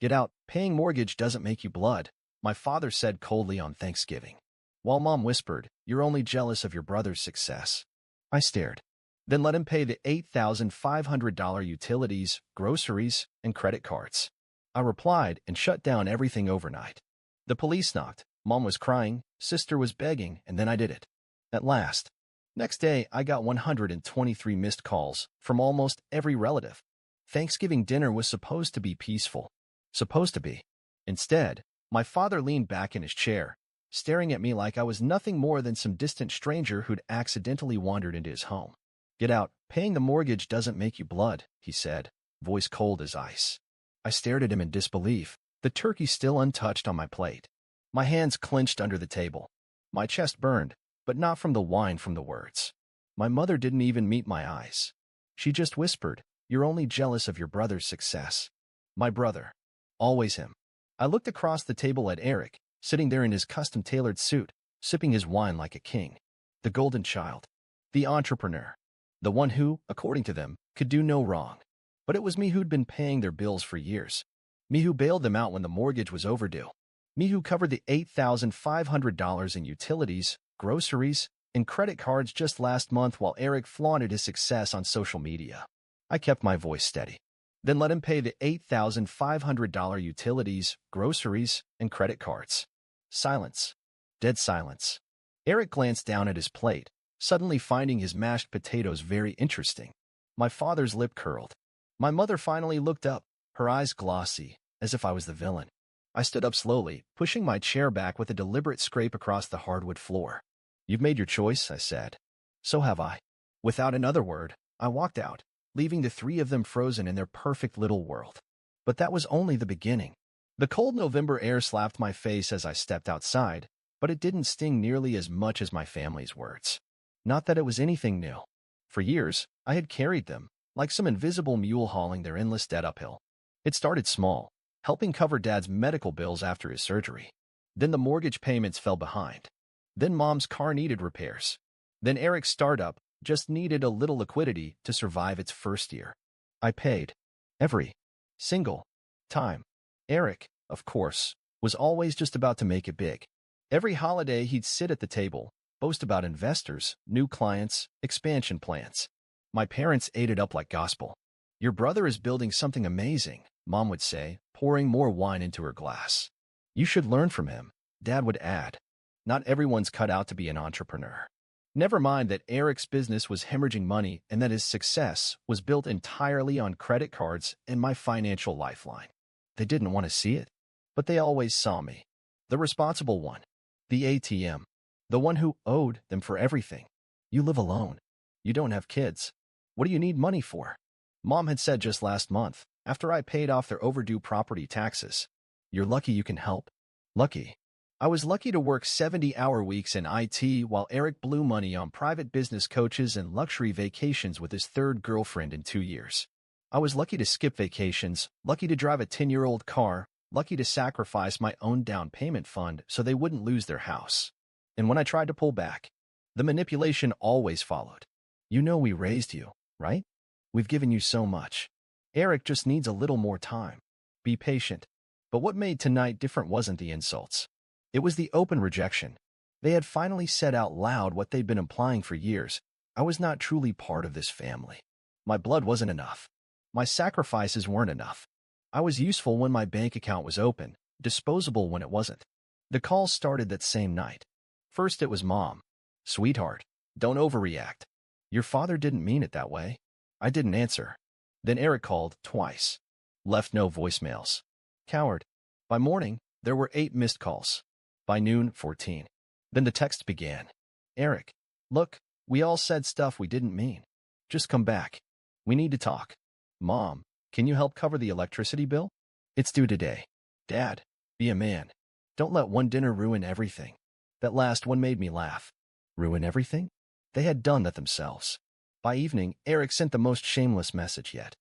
Get out, paying mortgage doesn't make you blood, my father said coldly on Thanksgiving. While Mom whispered, you're only jealous of your brother's success. I stared. Then let him pay the $8,500 utilities, groceries, and credit cards. I replied and shut down everything overnight. The police knocked. Mom was crying, sister was begging, and then I did it. At last. Next day, I got 123 missed calls from almost every relative. Thanksgiving dinner was supposed to be peaceful. Supposed to be. Instead, my father leaned back in his chair, staring at me like I was nothing more than some distant stranger who'd accidentally wandered into his home. Get out, paying the mortgage doesn't make you blood, he said, voice cold as ice. I stared at him in disbelief, the turkey still untouched on my plate. My hands clenched under the table. My chest burned, but not from the wine, from the words. My mother didn't even meet my eyes. She just whispered, you're only jealous of your brother's success. My brother. Always him. I looked across the table at Eric, sitting there in his custom-tailored suit, sipping his wine like a king. The golden child. The entrepreneur. The one who, according to them, could do no wrong. But it was me who'd been paying their bills for years. Me who bailed them out when the mortgage was overdue. Me who covered the $8,500 in utilities, groceries, and credit cards just last month while Eric flaunted his success on social media. I kept my voice steady. Then let him pay the $8,500 utilities, groceries, and credit cards. Silence. Dead silence. Eric glanced down at his plate, suddenly finding his mashed potatoes very interesting. My father's lip curled. My mother finally looked up, her eyes glossy, as if I was the villain. I stood up slowly, pushing my chair back with a deliberate scrape across the hardwood floor. You've made your choice, I said. So have I. Without another word, I walked out, leaving the three of them frozen in their perfect little world. But that was only the beginning. The cold November air slapped my face as I stepped outside, but it didn't sting nearly as much as my family's words. Not that it was anything new. For years, I had carried them, like some invisible mule hauling their endless debt uphill. It started small, helping cover Dad's medical bills after his surgery. Then the mortgage payments fell behind. Then Mom's car needed repairs. Then Eric's startup just needed a little liquidity to survive its first year. I paid. Every single time. Eric, of course, was always just about to make it big. Every holiday he'd sit at the table, boast about investors, new clients, expansion plans. My parents ate it up like gospel. Your brother is building something amazing, Mom would say, pouring more wine into her glass. You should learn from him, Dad would add. Not everyone's cut out to be an entrepreneur. Never mind that Eric's business was hemorrhaging money and that his success was built entirely on credit cards and my financial lifeline. They didn't want to see it, but they always saw me. The responsible one. The ATM. The one who owed them for everything. You live alone. You don't have kids. What do you need money for? Mom had said just last month, after I paid off their overdue property taxes. You're lucky you can help. Lucky. I was lucky to work 70-hour weeks in IT while Eric blew money on private business coaches and luxury vacations with his third girlfriend in 2 years. I was lucky to skip vacations, lucky to drive a 10-year-old car, lucky to sacrifice my own down payment fund so they wouldn't lose their house. And when I tried to pull back, the manipulation always followed. You know we raised you, right? We've given you so much. Eric just needs a little more time. Be patient. But what made tonight different wasn't the insults. It was the open rejection. They had finally said out loud what they'd been implying for years. I was not truly part of this family. My blood wasn't enough. My sacrifices weren't enough. I was useful when my bank account was open, disposable when it wasn't. The calls started that same night. First it was Mom. Sweetheart, don't overreact. Your father didn't mean it that way. I didn't answer. Then Eric called twice. Left no voicemails. Coward. By morning, there were 8 missed calls. By noon, 14. Then the text began. Eric, look, we all said stuff we didn't mean. Just come back. We need to talk. Mom, can you help cover the electricity bill? It's due today. Dad, be a man. Don't let one dinner ruin everything. That last one made me laugh. Ruin everything? They had done that themselves. By evening, Eric sent the most shameless message yet.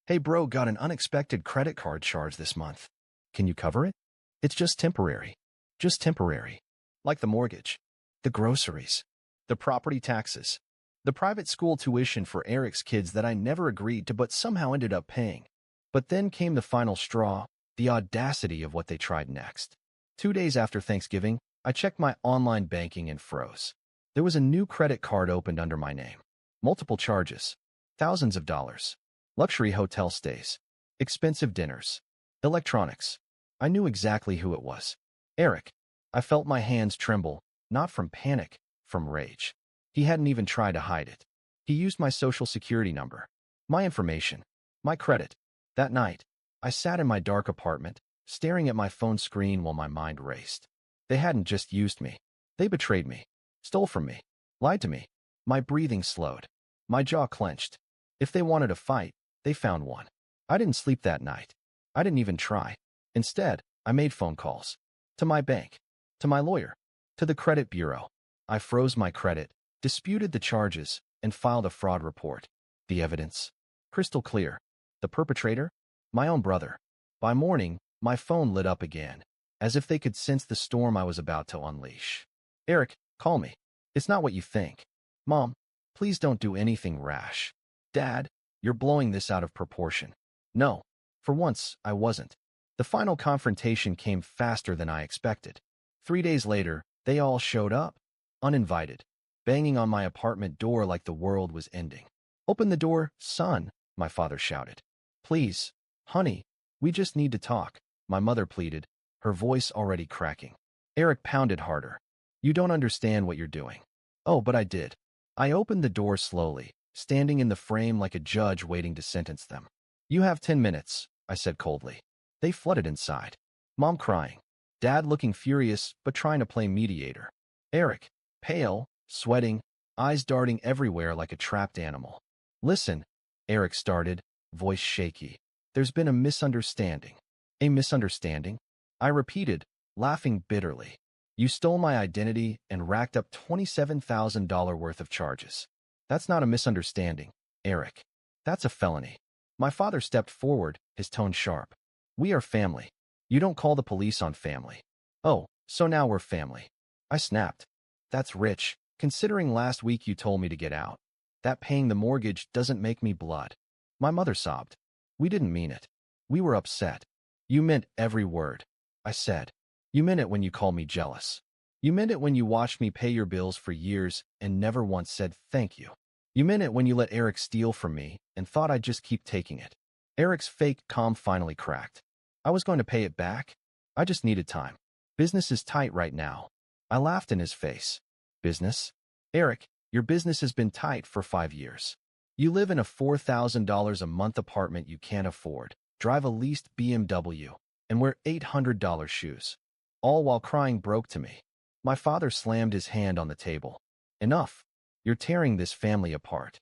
Hey bro, got an unexpected credit card charge this month. Can you cover it? It's just temporary. Just temporary. Like the mortgage, the groceries, the property taxes, the private school tuition for Eric's kids that I never agreed to but somehow ended up paying. But then came the final straw. The audacity of what they tried next. 2 days after Thanksgiving, I checked my online banking and froze. There was a new credit card opened under my name. Multiple charges. Thousands of dollars. Luxury hotel stays. Expensive dinners. Electronics. I knew exactly who it was. Eric. I felt my hands tremble, not from panic, from rage. He hadn't even tried to hide it. He used my social security number, my information, my credit. That night, I sat in my dark apartment, staring at my phone screen while my mind raced. They hadn't just used me. They betrayed me, stole from me, lied to me. My breathing slowed. My jaw clenched. If they wanted a fight, they found one. I didn't sleep that night. I didn't even try. Instead, I made phone calls. To my bank. To my lawyer. To the credit bureau. I froze my credit, disputed the charges, and filed a fraud report. The evidence? Crystal clear. The perpetrator? My own brother. By morning, my phone lit up again, as if they could sense the storm I was about to unleash. Eric, call me. It's not what you think. Mom, please don't do anything rash. Dad, you're blowing this out of proportion. No, for once, I wasn't. The final confrontation came faster than I expected. 3 days later, they all showed up, uninvited, banging on my apartment door like the world was ending. Open the door, son, my father shouted. Please, honey, we just need to talk, my mother pleaded, her voice already cracking. Eric pounded harder. You don't understand what you're doing. Oh, but I did. I opened the door slowly, standing in the frame like a judge waiting to sentence them. You have 10 minutes, I said coldly. They flooded inside. Mom crying. Dad looking furious, but trying to play mediator. Eric, pale, sweating, eyes darting everywhere like a trapped animal. Listen, Eric started, voice shaky. There's been a misunderstanding. A misunderstanding? I repeated, laughing bitterly. You stole my identity and racked up $27,000 worth of charges. That's not a misunderstanding, Eric. That's a felony. My father stepped forward, his tone sharp. We are family. You don't call the police on family. Oh, so now we're family. I snapped. That's rich, considering last week you told me to get out. That paying the mortgage doesn't make me blood. My mother sobbed. We didn't mean it. We were upset. You meant every word. I said. You meant it when you called me jealous. You meant it when you watched me pay your bills for years and never once said thank you. You meant it when you let Eric steal from me and thought I'd just keep taking it. Eric's fake calm finally cracked. I was going to pay it back. I just needed time. Business is tight right now. I laughed in his face. Business? Eric, your business has been tight for 5 years. You live in a $4,000 a month apartment you can't afford, drive a leased BMW, and wear $800 shoes. All while crying broke to me. My father slammed his hand on the table. Enough. You're tearing this family apart.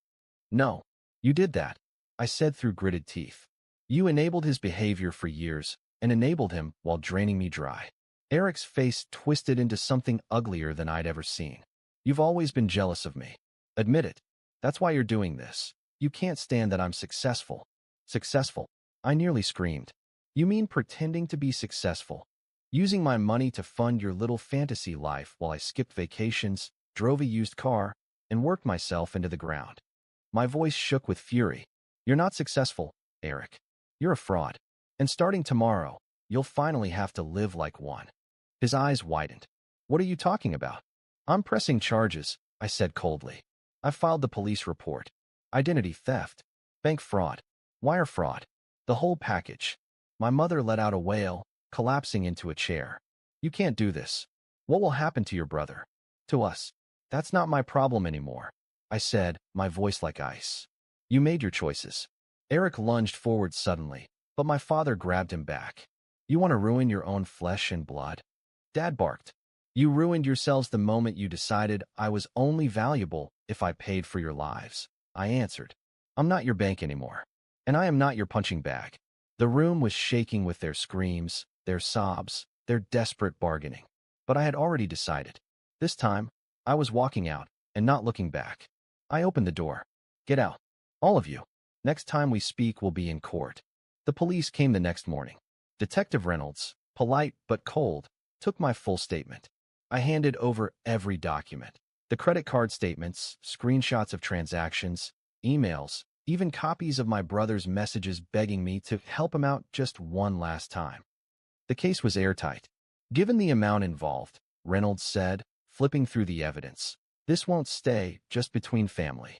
No, you did that, I said through gritted teeth. You enabled his behavior for years and enabled him while draining me dry. Eric's face twisted into something uglier than I'd ever seen. You've always been jealous of me. Admit it. That's why you're doing this. You can't stand that I'm successful. Successful? I nearly screamed. You mean pretending to be successful? Using my money to fund your little fantasy life while I skipped vacations, drove a used car, and worked myself into the ground. My voice shook with fury. You're not successful, Eric. You're a fraud. And starting tomorrow, you'll finally have to live like one. His eyes widened. What are you talking about? I'm pressing charges, I said coldly. I filed the police report. Identity theft, bank fraud, wire fraud, the whole package. My mother let out a wail, collapsing into a chair. You can't do this. What will happen to your brother? To us? That's not my problem anymore, I said, my voice like ice. You made your choices. Eric lunged forward suddenly, but my father grabbed him back. You want to ruin your own flesh and blood? Dad barked. You ruined yourselves the moment you decided I was only valuable if I paid for your lives, I answered. I'm not your bank anymore. And I am not your punching bag. The room was shaking with their screams, their sobs, their desperate bargaining. But I had already decided. This time, I was walking out and not looking back. I opened the door. Get out. All of you. Next time we speak will be in court. The police came the next morning. Detective Reynolds, polite but cold, took my full statement. I handed over every document. The credit card statements, screenshots of transactions, emails, even copies of my brother's messages begging me to help him out just one last time. The case was airtight. Given the amount involved, Reynolds said, flipping through the evidence, this won't stay just between family.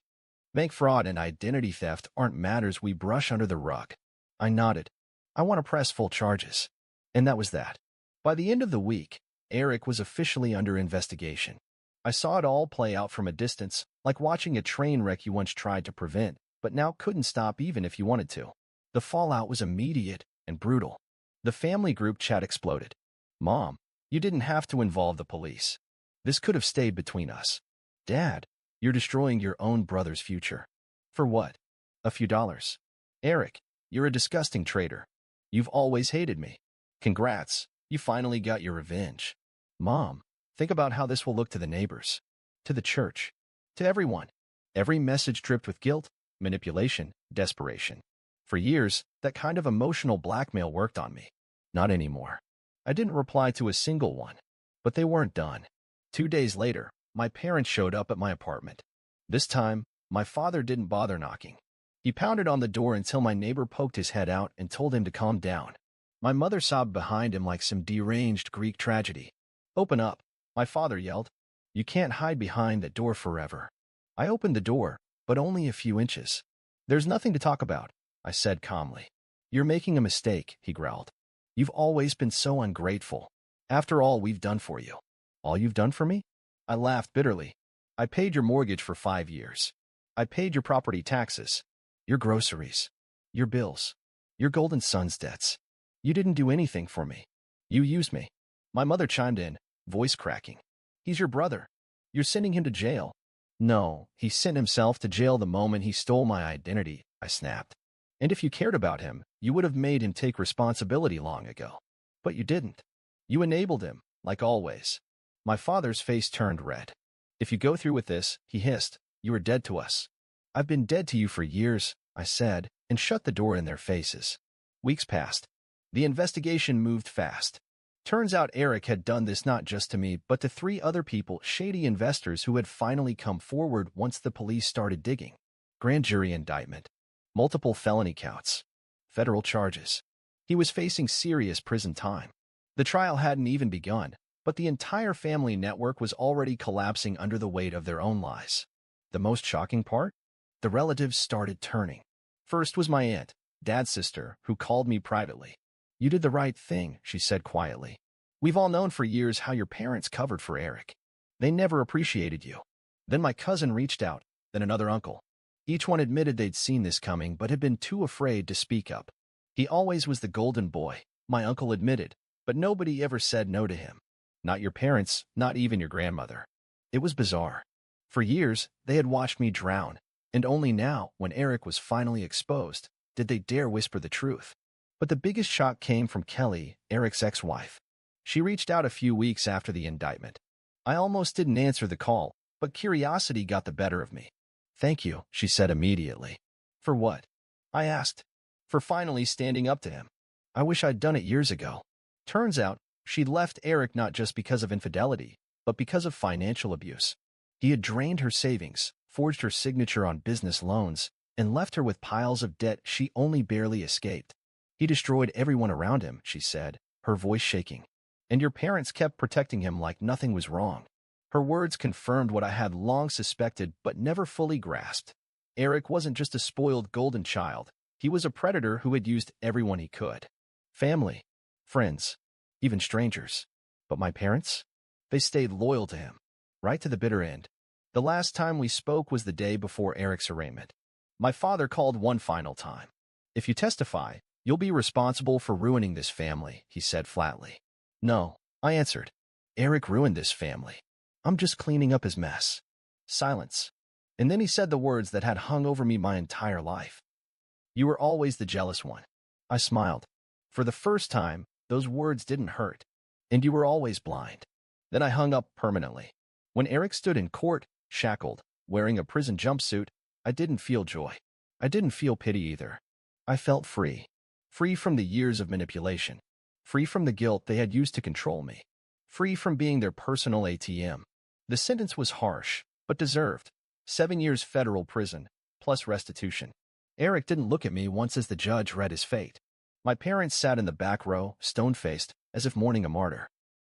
Bank fraud and identity theft aren't matters we brush under the rug. I nodded. I want to press full charges. And that was that. By the end of the week, Eric was officially under investigation. I saw it all play out from a distance, like watching a train wreck you once tried to prevent, but now couldn't stop even if you wanted to. The fallout was immediate and brutal. The family group chat exploded. Mom, you didn't have to involve the police. This could have stayed between us. Dad, you're destroying your own brother's future. For what? A few dollars. Eric, you're a disgusting traitor. You've always hated me. Congrats, you finally got your revenge. Mom, think about how this will look to the neighbors, to the church, to everyone. Every message dripped with guilt, manipulation, desperation. For years, that kind of emotional blackmail worked on me. Not anymore. I didn't reply to a single one. But they weren't done. 2 days later, my parents showed up at my apartment. This time, my father didn't bother knocking. He pounded on the door until my neighbor poked his head out and told him to calm down. My mother sobbed behind him like some deranged Greek tragedy. Open up, my father yelled. You can't hide behind that door forever. I opened the door, but only a few inches. There's nothing to talk about, I said calmly. You're making a mistake, he growled. You've always been so ungrateful. After all we've done for you. All you've done for me? I laughed bitterly. I paid your mortgage for 5 years. I paid your property taxes, your groceries, your bills, your Golden Sons debts. You didn't do anything for me. You used me. My mother chimed in, voice cracking. He's your brother. You're sending him to jail. No, he sent himself to jail the moment he stole my identity, I snapped. And if you cared about him, you would have made him take responsibility long ago. But you didn't. You enabled him, like always. My father's face turned red. If you go through with this, he hissed, you are dead to us. I've been dead to you for years, I said, and shut the door in their faces. Weeks passed. The investigation moved fast. Turns out Eric had done this not just to me, but to 3 other people, shady investors who had finally come forward once the police started digging. Grand jury indictment. Multiple felony counts. Federal charges. He was facing serious prison time. The trial hadn't even begun, but the entire family network was already collapsing under the weight of their own lies. The most shocking part? The relatives started turning. First was my aunt, Dad's sister, who called me privately. You did the right thing, she said quietly. We've all known for years how your parents covered for Eric. They never appreciated you. Then my cousin reached out, then another uncle. Each one admitted they'd seen this coming but had been too afraid to speak up. He always was the golden boy, my uncle admitted, but nobody ever said no to him. Not your parents, not even your grandmother. It was bizarre. For years, they had watched me drown, and only now, when Eric was finally exposed, did they dare whisper the truth. But the biggest shock came from Kelly, Eric's ex-wife. She reached out a few weeks after the indictment. I almost didn't answer the call, but curiosity got the better of me. Thank you, she said immediately. For what? I asked. For finally standing up to him. I wish I'd done it years ago. Turns out, she'd left Eric not just because of infidelity, but because of financial abuse. He had drained her savings, forged her signature on business loans, and left her with piles of debt she only barely escaped. He destroyed everyone around him, she said, her voice shaking. And your parents kept protecting him like nothing was wrong. Her words confirmed what I had long suspected but never fully grasped. Eric wasn't just a spoiled golden child. He was a predator who had used everyone he could. Family, friends, even strangers. But my parents? They stayed loyal to him, right to the bitter end. The last time we spoke was the day before Eric's arraignment. My father called one final time. If you testify, you'll be responsible for ruining this family, he said flatly. No, I answered. Eric ruined this family. I'm just cleaning up his mess. Silence. And then he said the words that had hung over me my entire life. You were always the jealous one. I smiled. For the first time, those words didn't hurt. And you were always blind. Then I hung up permanently. When Eric stood in court, shackled, wearing a prison jumpsuit, I didn't feel joy. I didn't feel pity either. I felt free. Free from the years of manipulation. Free from the guilt they had used to control me. Free from being their personal ATM. The sentence was harsh, but deserved. 7 years federal prison, plus restitution. Eric didn't look at me once as the judge read his fate. My parents sat in the back row, stone-faced, as if mourning a martyr.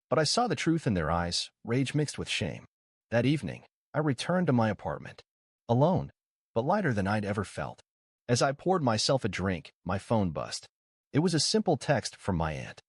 But I saw the truth in their eyes, rage mixed with shame. That evening, I returned to my apartment. Alone, but lighter than I'd ever felt. As I poured myself a drink, my phone buzzed. It was a simple text from my aunt.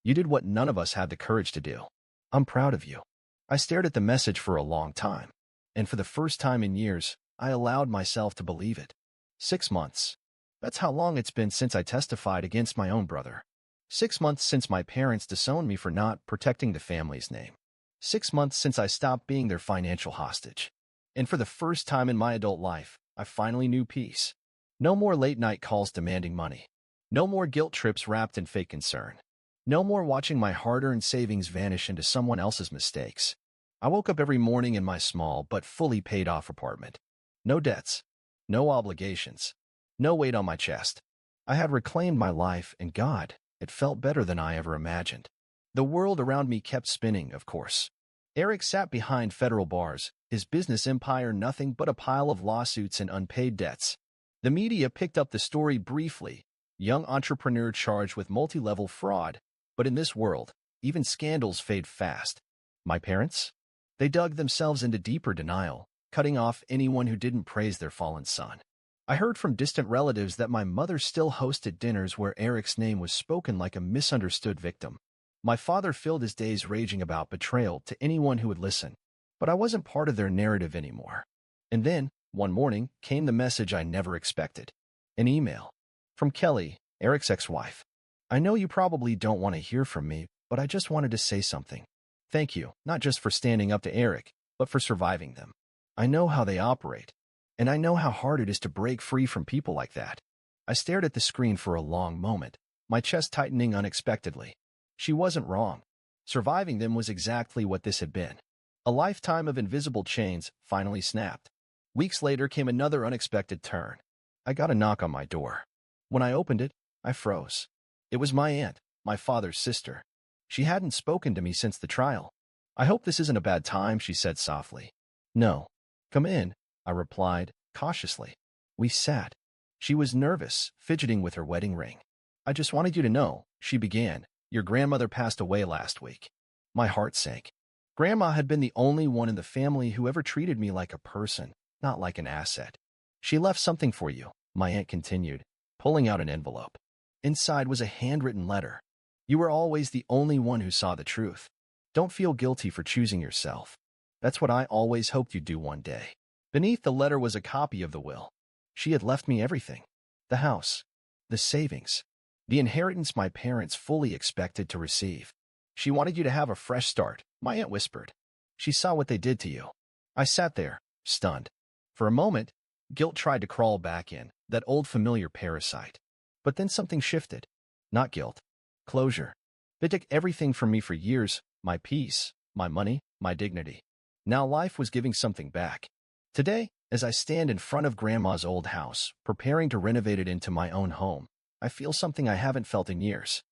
"You did what none of us had the courage to do. I'm proud of you." I stared at the message for a long time, and for the first time in years, I allowed myself to believe it. 6 months. That's how long it's been since I testified against my own brother. 6 months since my parents disowned me for not protecting the family's name. 6 months since I stopped being their financial hostage. And for the first time in my adult life, I finally knew peace. No more late-night calls demanding money. No more guilt trips wrapped in fake concern. No more watching my hard-earned savings vanish into someone else's mistakes. I woke up every morning in my small but fully paid-off apartment. No debts. No obligations. No weight on my chest. I had reclaimed my life, and God, it felt better than I ever imagined. The world around me kept spinning, of course. Eric sat behind federal bars, his business empire nothing but a pile of lawsuits and unpaid debts. The media picked up the story briefly. Young entrepreneur charged with multi-level fraud. But in this world, even scandals fade fast. My parents? They dug themselves into deeper denial, cutting off anyone who didn't praise their fallen son. I heard from distant relatives that my mother still hosted dinners where Eric's name was spoken like a misunderstood victim. My father filled his days raging about betrayal to anyone who would listen, but I wasn't part of their narrative anymore. And then, one morning, came the message I never expected. An email. From Kelly, Eric's ex-wife. "I know you probably don't want to hear from me, but I just wanted to say something. Thank you, not just for standing up to Eric, but for surviving them. I know how they operate, and I know how hard it is to break free from people like that." I stared at the screen for a long moment, my chest tightening unexpectedly. She wasn't wrong. Surviving them was exactly what this had been. A lifetime of invisible chains finally snapped. Weeks later came another unexpected turn. I got a knock on my door. When I opened it, I froze. It was my aunt, my father's sister. She hadn't spoken to me since the trial. "I hope this isn't a bad time," she said softly. "No. Come in," I replied, cautiously. We sat. She was nervous, fidgeting with her wedding ring. "I just wanted you to know," she began, "your grandmother passed away last week." My heart sank. Grandma had been the only one in the family who ever treated me like a person, not like an asset. "She left something for you," my aunt continued, pulling out an envelope. Inside was a handwritten letter. "You were always the only one who saw the truth. Don't feel guilty for choosing yourself. That's what I always hoped you'd do one day." Beneath the letter was a copy of the will. She had left me everything. The house. The savings. The inheritance my parents fully expected to receive. "She wanted you to have a fresh start," my aunt whispered. "She saw what they did to you." I sat there, stunned. For a moment, guilt tried to crawl back in, that old familiar parasite. But then something shifted. Not guilt. Closure. They took everything from me for years, my peace, my money, my dignity. Now life was giving something back. Today, as I stand in front of Grandma's old house, preparing to renovate it into my own home, I feel something I haven't felt in years.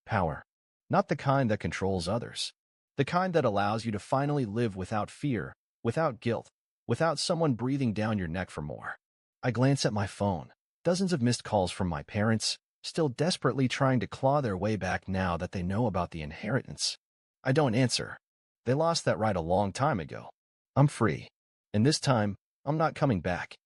Power. Not the kind that controls others. The kind that allows you to finally live without fear, without guilt, without someone breathing down your neck for more. I glance at my phone. Dozens of missed calls from my parents, still desperately trying to claw their way back now that they know about the inheritance. I don't answer. They lost that right a long time ago. I'm free. And this time, I'm not coming back.